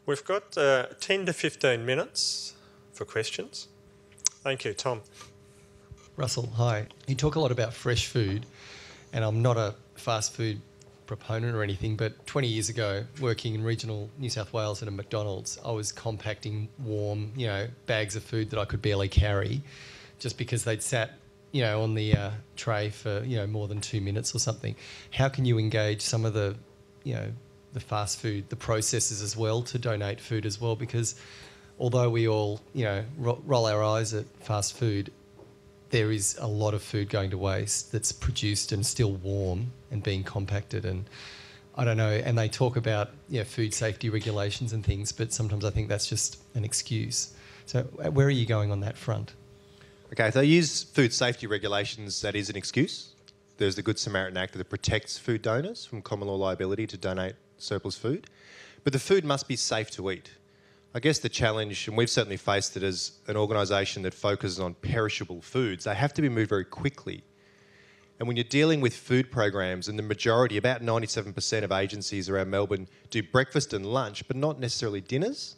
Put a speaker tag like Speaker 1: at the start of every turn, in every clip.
Speaker 1: We've got 10 to 15 minutes for questions. Thank you, Tom.
Speaker 2: Russell, hi. You talk a lot about fresh food, and I'm not a fast food proponent or anything, but 20 years ago, working in regional New South Wales at a McDonald's, I was compacting warm, bags of food that I could barely carry just because they'd sat, on the tray for, more than 2 minutes or something. How can you engage some of the fast food, the processors as well, to donate food as well? Because although we all, roll our eyes at fast food, there is a lot of food going to waste that's produced and still warm and being compacted. And I don't know, and they talk about food safety regulations and things, but sometimes I think that's just an excuse. So where are you going on that front?
Speaker 3: Okay, if they use food safety regulations, that is an excuse. There's the Good Samaritan Act that protects food donors from common law liability to donate surplus food. But the food must be safe to eat. I guess the challenge, and we've certainly faced it as an organisation that focuses on perishable foods, they have to be moved very quickly. And when you're dealing with food programs, and the majority, about 97% of agencies around Melbourne, do breakfast and lunch, but not necessarily dinners.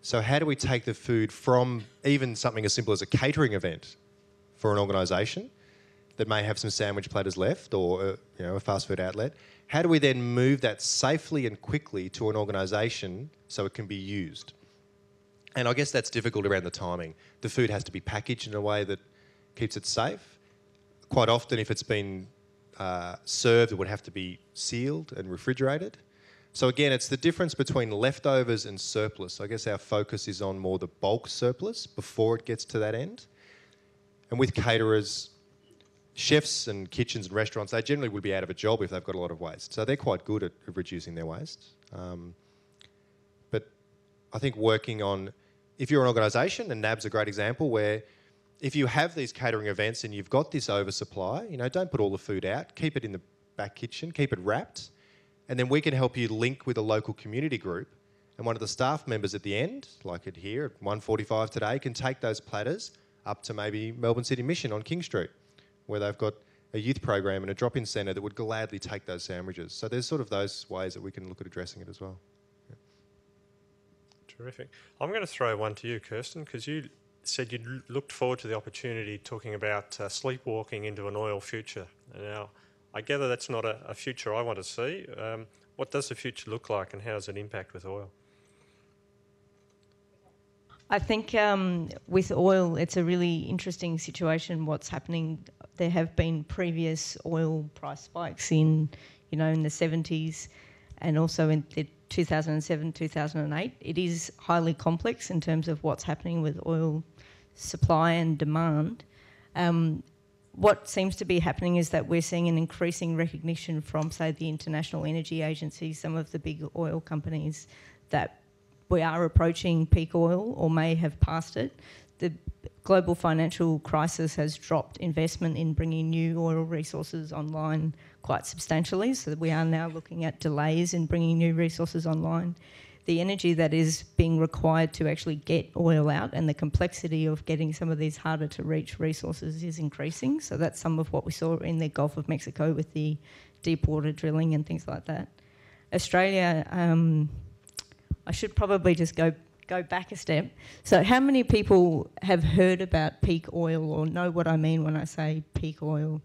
Speaker 3: So how do we take the food from even something as simple as a catering event for an organisation that may have some sandwich platters left, or a fast food outlet? How do we then move that safely and quickly to an organisation so it can be used? And I guess that's difficult around the timing. The food has to be packaged in a way that keeps it safe. Quite often, if it's been served, it would have to be sealed and refrigerated. So again, it's the difference between leftovers and surplus. I guess our focus is on more the bulk surplus before it gets to that end. And with caterers, chefs and kitchens and restaurants, they generally would be out of a job if they've got a lot of waste. So they're quite good at reducing their waste. But I think working on, if you're an organisation, and NAB's a great example, where if you have these catering events and you've got this oversupply, don't put all the food out, keep it in the back kitchen, keep it wrapped, and then we can help you link with a local community group, and one of the staff members at the end, like it here at 1:45 today, can take those platters up to maybe Melbourne City Mission on King Street, where they've got a youth program and a drop-in centre that would gladly take those sandwiches. So there's sort of those ways that we can look at addressing it as well. Yeah.
Speaker 1: Terrific. I'm going to throw one to you, Kirsten, because you said you looked forward to the opportunity talking about sleepwalking into an oil future. Now, I gather that's not a future I want to see. What does the future look like, and how does it impact with oil?
Speaker 4: I think with oil, it's a really interesting situation what's happening. There have been previous oil price spikes in the 70s and also in the 2007, 2008. It is highly complex in terms of what's happening with oil supply and demand. What seems to be happening is that we're seeing an increasing recognition from, say, the International Energy Agency, some of the big oil companies, that we are approaching peak oil or may have passed it. The global financial crisis has dropped investment in bringing new oil resources online quite substantially, so that we are now looking at delays in bringing new resources online. The energy that is being required to actually get oil out and the complexity of getting some of these harder to reach resources is increasing. So that's some of what we saw in the Gulf of Mexico with the deep water drilling and things like that. Australia, I should probably just go back a step. So how many people have heard about peak oil or know what I mean when I say peak oil?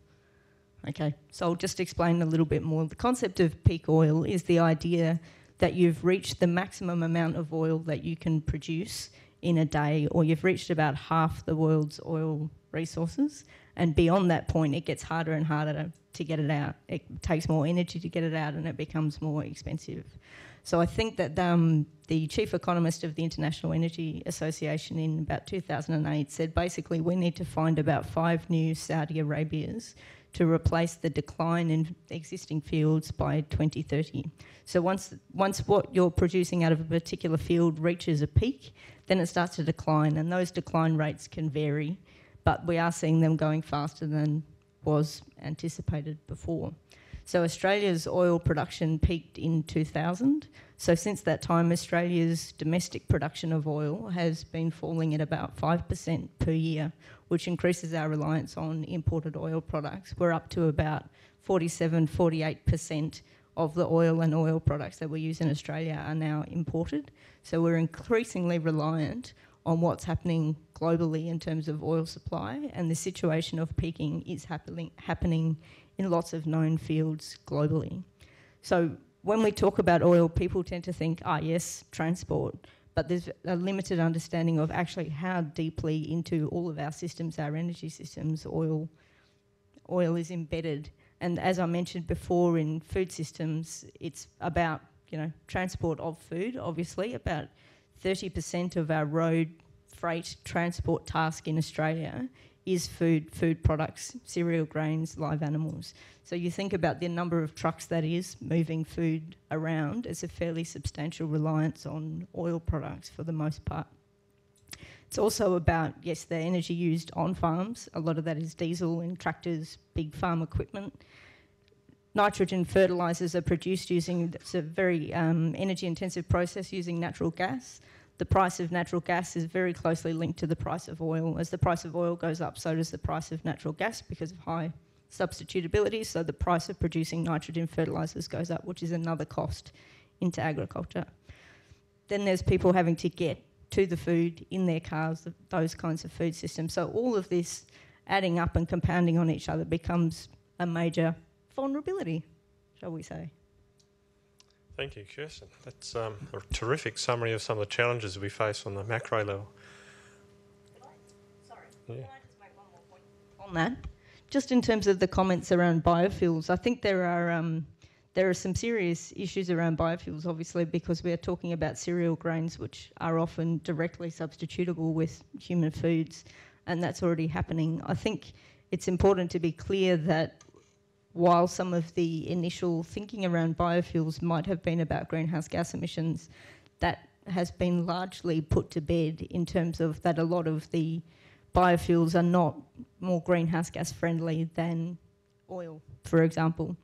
Speaker 4: Okay, so I'll just explain a little bit more. The concept of peak oil is the idea that you've reached the maximum amount of oil that you can produce in a day, or you've reached about half the world's oil resources, and beyond that point it gets harder and harder to get it out. It takes more energy to get it out and it becomes more expensive. So I think that the chief economist of the International Energy Association in about 2008 said basically we need to find about 5 new Saudi Arabias to replace the decline in existing fields by 2030. So once what you're producing out of a particular field reaches a peak, then it starts to decline, and those decline rates can vary, but we are seeing them going faster than was anticipated before. So Australia's oil production peaked in 2000. So since that time, Australia's domestic production of oil has been falling at about 5% per year, which increases our reliance on imported oil products. We're up to about 47, 48% of the oil and oil products that we use in Australia are now imported. So we're increasingly reliant on what's happening globally in terms of oil supply, and the situation of peaking is happening in lots of known fields globally. So when we talk about oil, people tend to think, yes, transport, but there's a limited understanding of actually how deeply into all of our systems, our energy systems, oil is embedded. And as I mentioned before, in food systems, it's about, transport of food, obviously. About 30% of our road freight transport task in Australia is food products, cereal, grains, live animals. So you think about the number of trucks that is moving food around, it's a fairly substantial reliance on oil products for the most part. It's also about, yes, the energy used on farms. A lot of that is diesel in tractors, big farm equipment. Nitrogen fertilisers are produced using, it's a very energy-intensive process using natural gas. The price of natural gas is very closely linked to the price of oil. As the price of oil goes up, so does the price of natural gas because of high substitutability. So the price of producing nitrogen fertilisers goes up, which is another cost into agriculture. Then there's people having to get to the food in their cars, those kinds of food systems. So all of this adding up and compounding on each other becomes a major vulnerability, shall we say.
Speaker 1: Thank you, Kirsten. That's a terrific summary of some of the challenges we face on the macro level.
Speaker 4: Can I just make one more point on that? Just in terms of the comments around biofuels, I think there are some serious issues around biofuels, obviously, because we are talking about cereal grains, which are often directly substitutable with human foods, and that's already happening. I think it's important to be clear that while some of the initial thinking around biofuels might have been about greenhouse gas emissions, that has been largely put to bed in terms of that a lot of the biofuels are not more greenhouse gas friendly than oil, for example.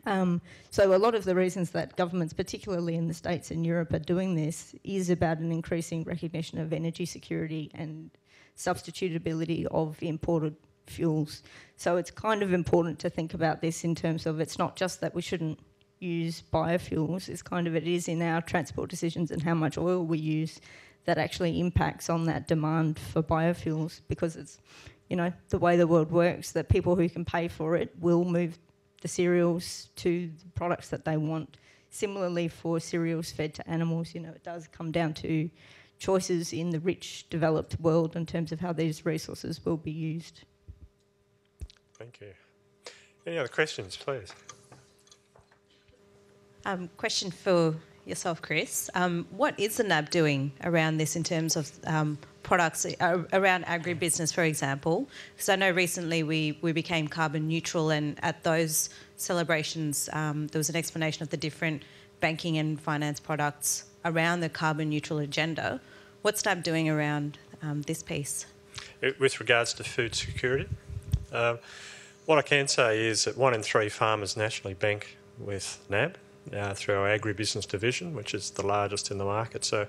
Speaker 4: So a lot of the reasons that governments, particularly in the States and Europe, are doing this is about an increasing recognition of energy security and substitutability of imported fuels. So it's kind of important to think about this in terms of it's not just that we shouldn't use biofuels, it's kind of it is in our transport decisions and how much oil we use that actually impacts on that demand for biofuels, because it's, the way the world works, that people who can pay for it will move the cereals to the products that they want. Similarly for cereals fed to animals, it does come down to choices in the rich, developed world in terms of how these resources will be used.
Speaker 1: Thank you. Any other questions, please?
Speaker 5: Question for yourself, Chris. What is the NAB doing around this in terms of products around agribusiness, for example? Because I know recently we became carbon neutral, and at those celebrations there was an explanation of the different banking and finance products around the carbon neutral agenda. What's NAB doing around this piece?
Speaker 1: With regards to food security, what I can say is that 1 in 3 farmers nationally bank with NAB through our agribusiness division, which is the largest in the market. So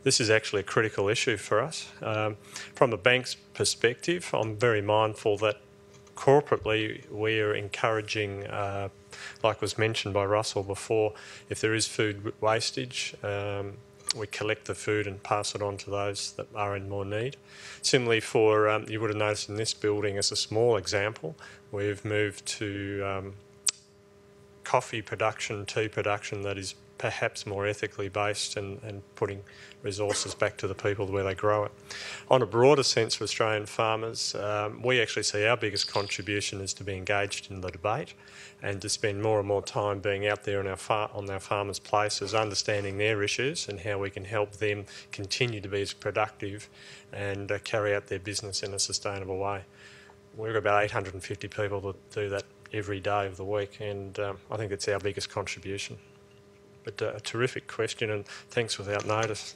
Speaker 1: this is actually a critical issue for us. From a bank's perspective, I'm very mindful that corporately we are encouraging, like was mentioned by Russell before, if there is food wastage, we collect the food and pass it on to those that are in more need. Similarly for, you would have noticed in this building as a small example, we've moved to coffee production, tea production that is perhaps more ethically based and putting resources back to the people where they grow it. On a broader sense for Australian farmers, we actually see our biggest contribution is to be engaged in the debate and to spend more and more time being out there on our farmers' places, understanding their issues and how we can help them continue to be as productive and carry out their business in a sustainable way. We've got about 850 people that do that every day of the week, and I think it's our biggest contribution. But a terrific question, and thanks without notice.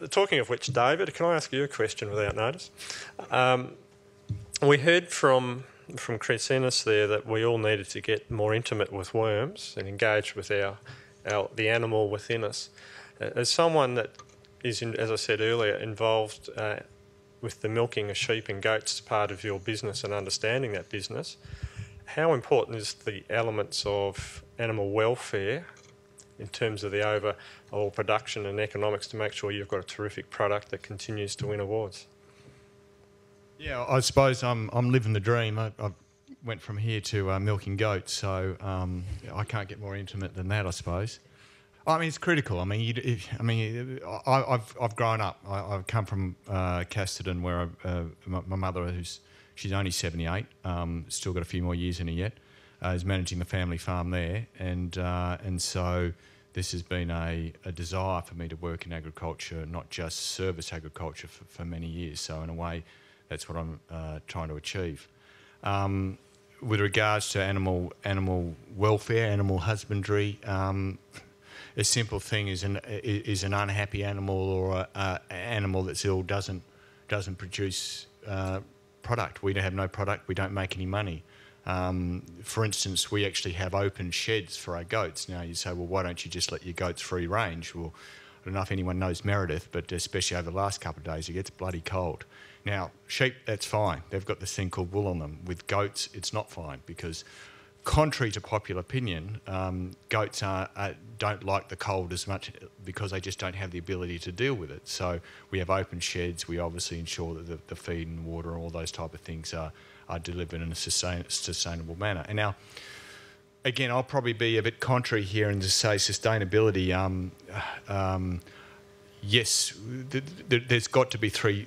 Speaker 1: Talking of which, David, can I ask you a question without notice? We heard from Chris Ennis there that we all needed to get more intimate with worms and engage with the animal within us. As someone that is, as I said earlier, involved with the milking of sheep and goats as part of your business and understanding that business, how important is the elements of animal welfare in terms of the overall production and economics to make sure you've got a terrific product that continues to win awards?
Speaker 6: Yeah, I suppose I'm living the dream. I went from here to milking goats, so I can't get more intimate than that, I suppose. I mean, it's critical. I mean, I've grown up. I've come from Casterton, where my mother, she's only 78, still got a few more years in her yet, is managing the family farm there, and so this has been a desire for me to work in agriculture, not just service agriculture for many years. So in a way, that's what I'm trying to achieve. With regards to animal welfare, animal husbandry, a simple thing is an unhappy animal or an animal that's ill doesn't produce product. We don't have no product. We don't make any money. For instance, we actually have open sheds for our goats. Now you say, well, why don't you just let your goats free range? Well, I don't know if anyone knows Meredith, but especially over the last couple of days, it gets bloody cold. Now, sheep, that's fine. They've got this thing called wool on them. With goats, it's not fine because, contrary to popular opinion, goats don't like the cold as much because they just don't have the ability to deal with it. So we have open sheds. We obviously ensure that the feed and water and all those type of things are delivered in a sustainable manner. And now, again, I'll probably be a bit contrary here and just say sustainability. Yes, there's got to be three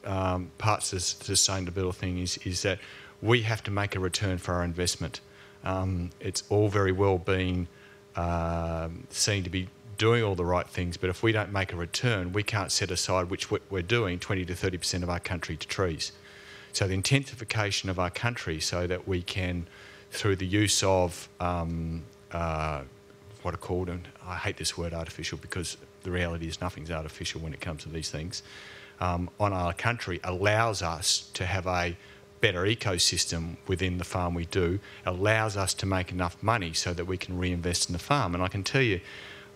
Speaker 6: parts of the sustainability thing is that we have to make a return for our investment. It's all very well being seen to be doing all the right things, but if we don't make a return, we can't set aside, which we're doing, 20 to 30% of our country to trees. So the intensification of our country so that we can, through the use of what are called, and I hate this word artificial because the reality is nothing's artificial when it comes to these things, on our country allows us to have a better ecosystem within the farm we do, allows us to make enough money so that we can reinvest in the farm. And I can tell you,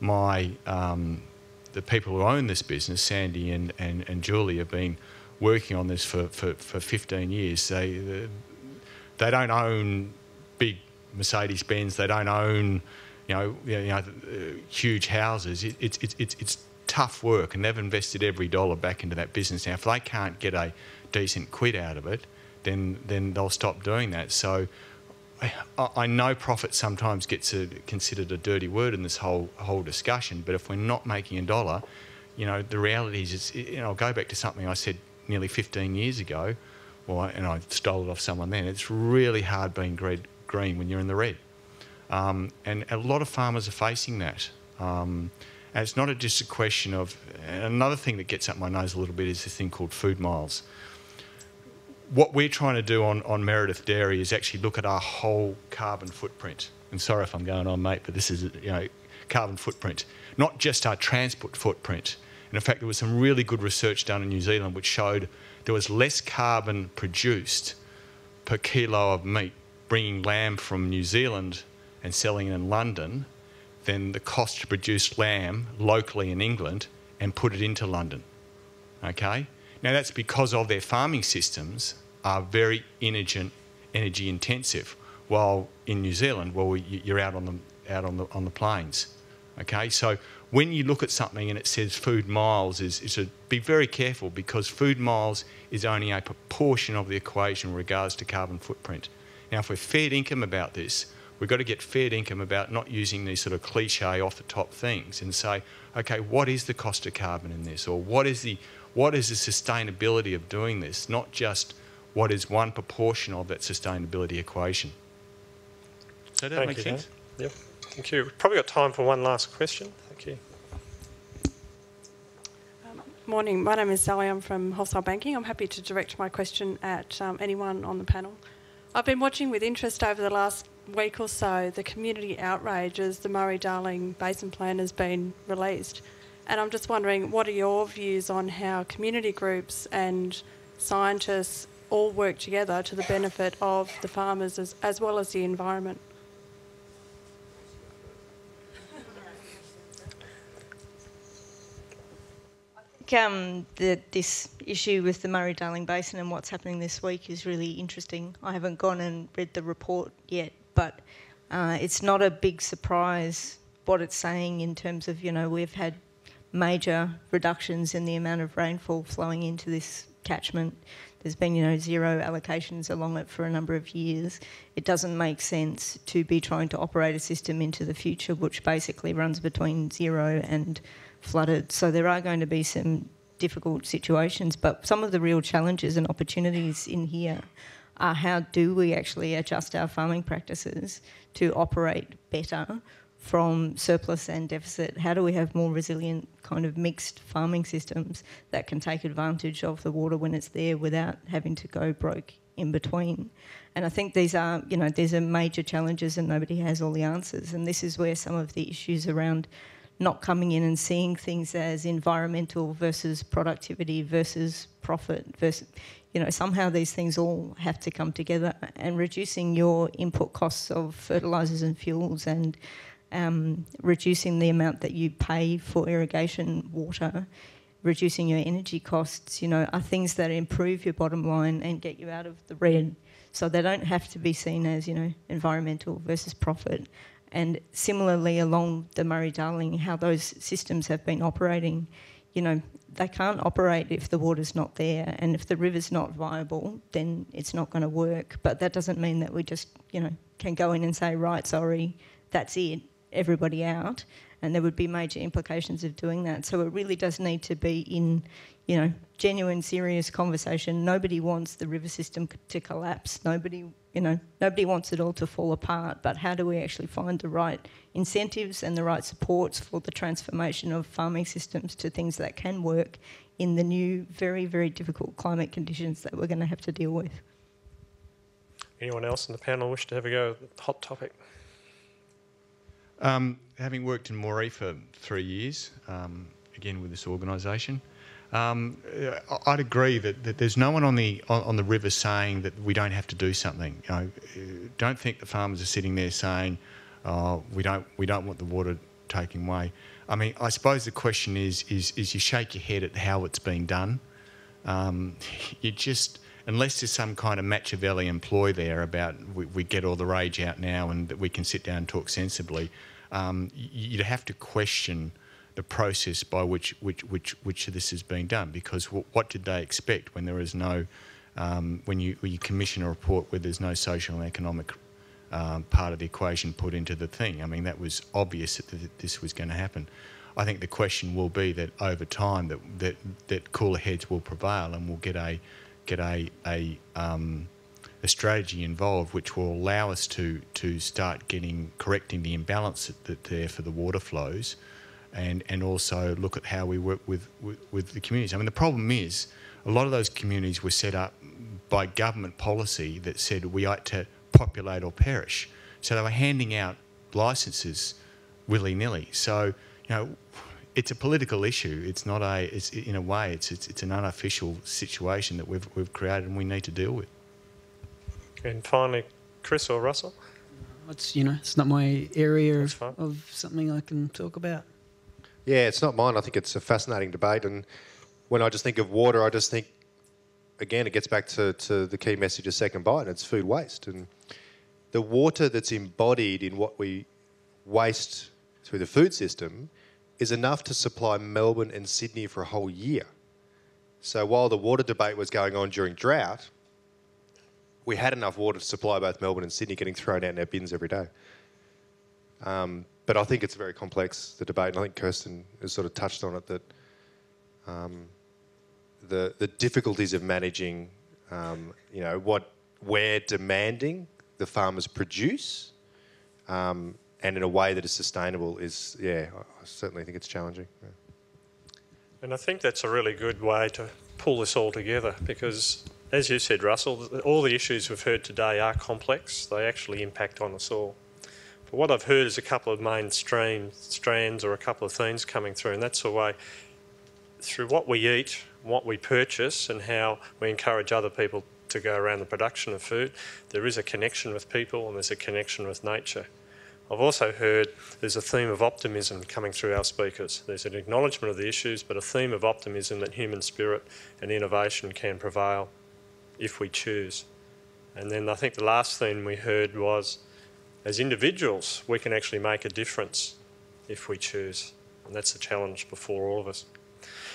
Speaker 6: the people who own this business, Sandy and Julie, have been working on this for 15 years. They don't own big Mercedes-Benz. They don't own huge houses. It's tough work, and they've invested every dollar back into that business. Now, if they can't get a decent quid out of it, then they'll stop doing that. So I know profit sometimes gets considered a dirty word in this whole discussion, but if we're not making a dollar, the reality is, I'll go back to something I said nearly 15 years ago, and I stole it off someone then. It's really hard being green when you're in the red. And a lot of farmers are facing that. And it's not just a question of... Another thing that gets up my nose a little bit is this thing called food miles. What we're trying to do on Meredith Dairy is actually look at our whole carbon footprint. And sorry if I'm going on, mate, but this is, carbon footprint. Not just our transport footprint. And in fact, there was some really good research done in New Zealand which showed there was less carbon produced per kilo of meat bringing lamb from New Zealand and selling it in London than the cost to produce lamb locally in England and put it into London. Okay? Now that's because of their farming systems are very energy intensive, while in New Zealand, you're out on the plains. Okay, so when you look at something and it says food miles, is to be very careful, because food miles is only a proportion of the equation in regards to carbon footprint. Now, if we're fair income about this, we've got to get fair income about not using these sort of cliche off-the-top things and say, okay, what is the cost of carbon in this, or what is the sustainability of doing this, not just what is one proportion of that sustainability equation. So does that make sense?
Speaker 1: Yep. Thank you. We've probably got time for one last question. Thank you.
Speaker 7: Morning. My name is Sally. I'm from Wholesale Banking. I'm happy to direct my question at anyone on the panel. I've been watching with interest over the last week or so the community outrage as the Murray-Darling Basin Plan has been released. And I'm just wondering, what are your views on how community groups and scientists all work together to the benefit of the farmers as well as the environment?
Speaker 4: think that this issue with the Murray-Darling Basin and what's happening this week is really interesting. I haven't gone and read the report yet, but it's not a big surprise what it's saying in terms of, we've had major reductions in the amount of rainfall flowing into this catchment. There's been, zero allocations along it for a number of years. It doesn't make sense to be trying to operate a system into the future which basically runs between zero and flooded. So there are going to be some difficult situations, but some of the real challenges and opportunities in here are how do we actually adjust our farming practices to operate better from surplus and deficit? How do we have more resilient kind of mixed farming systems that can take advantage of the water when it's there without having to go broke in between? And I think these are major challenges and nobody has all the answers. And this is where some of the issues around not coming in and seeing things as environmental versus productivity versus profit versus, somehow these things all have to come together, and reducing your input costs of fertilisers and fuels and reducing the amount that you pay for irrigation water, reducing your energy costs, are things that improve your bottom line and get you out of the red. So they don't have to be seen as, environmental versus profit. And similarly, along the Murray-Darling, how those systems have been operating, they can't operate if the water's not there, and if the river's not viable, then it's not going to work. But that doesn't mean that we just, can go in and say, right, sorry, that's it, everybody out, and there would be major implications of doing that. So it really does need to be in, genuine, serious conversation. Nobody wants the river system to collapse. Nobody wants it all to fall apart. But how do we actually find the right incentives and the right supports for the transformation of farming systems to things that can work in the new, very, very difficult climate conditions that we're going to have to deal with?
Speaker 1: Anyone else in the panel wish to have a go at the hot topic?
Speaker 6: Having worked in Moree for 3 years, again with this organisation, I'd agree that there's no one on the river saying that we don't have to do something. Don't think the farmers are sitting there saying, "Oh, we don't want the water taken away." I mean, I suppose the question is you shake your head at how it's being done. You just, unless there's some kind of Machiavellian ploy there about we get all the rage out now and that we can sit down and talk sensibly, you'd have to question the process by which this is being done, because what did they expect when there is no, when you commission a report where there's no social and economic part of the equation put into the thing? I mean, that was obvious that this was going to happen. I think the question will be that over time that cooler heads will prevail, and we'll get a strategy involved which will allow us to start correcting the imbalance that's there for the water flows, and also look at how we work with the communities. I mean, the problem is a lot of those communities were set up by government policy that said we ought to populate or perish. So they were handing out licences willy-nilly. So, it's a political issue. It's not it's in a way, it's an unofficial situation that we've created and we need to deal with. And
Speaker 1: finally, Chris or Russell?
Speaker 8: It's not my area of something I can talk about.
Speaker 3: Yeah, it's not mine. I think it's a fascinating debate, and when I just think of water, I just think, again, it gets back to the key message of Second Bite, and it's food waste. And the water that's embodied in what we waste through the food system is enough to supply Melbourne and Sydney for a whole year. So while the water debate was going on during drought, we had enough water to supply both Melbourne and Sydney getting thrown out in our bins every day. But I think it's very complex, the debate, and I think Kirsten has sort of touched on it, that the difficulties of managing, what we're demanding the farmers produce, and in a way that is sustainable is, I certainly think it's challenging. Yeah.
Speaker 1: And I think that's a really good way to pull this all together, because, as you said, Russell, all the issues we've heard today are complex. They actually impact on us all. But what I've heard is a couple of main strands or a couple of themes coming through, and that's the way through what we eat, what we purchase, and how we encourage other people to go around the production of food. There is a connection with people and there's a connection with nature. I've also heard there's a theme of optimism coming through our speakers. There's an acknowledgement of the issues, but a theme of optimism that human spirit and innovation can prevail if we choose. And then I think the last theme we heard was, as individuals, we can actually make a difference if we choose. And that's a challenge before all of us.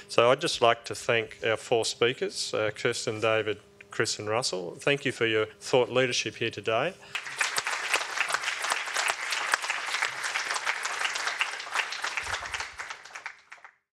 Speaker 1: So I'd just like to thank our 4 speakers, Kirsten, David, Chris and Russell. Thank you for your thought leadership here today.